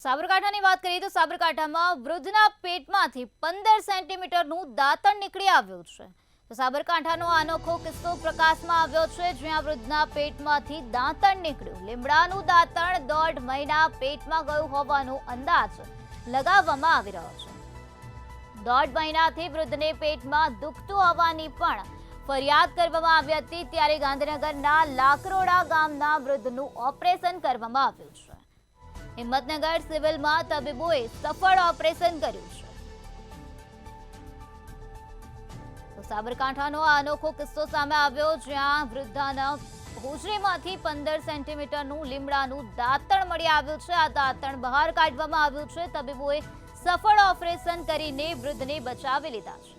સાબરકાંઠાની વાત કરીએ તો સાબરકાંઠામાં વૃદ્ધના પેટમાંથી 15 સેન્ટીમીટરનું દાંતણ નીકળી આવ્યું છે। તો સાબરકાંઠાનો અનોખો કિસ્સો પ્રકાશમાં આવ્યો છે, જ્યાં વૃદ્ધના પેટમાંથી દાંતણ નીકળ્યું। લીમડાનું દાંતણ 1.5 મહિના પેટમાં ગયું હોવાનો અંદાજ લગાવવામાં આવી રહ્યો છે। 1.5 મહિનાથી વૃદ્ધને પેટમાં દુખતું હોવાની પણ ફરિયાદ કરવામાં આવી હતી, ત્યારે ગાંધીનગરના લાકરોડા ગામના વૃદ્ધનું ઓપરેશન કરવામાં આવ્યું છે। હિંમતનગર સિવિલમાં તબીબોએ સફળ ઓપરેશન કર્યું છે। તો સાબરકાંઠાનો આ અનોખો કિસ્સો સામે આવ્યો, જ્યાં વૃદ્ધાના હોજરીમાંથી 15 સેન્ટીમીટરનું લીમડાનું દાંતણ મળી આવ્યું છે। આ દાંતણ બહાર કાઢવામાં આવ્યું છે। તબીબોએ સફળ ઓપરેશન કરીને વૃદ્ધને બચાવી લીધા છે।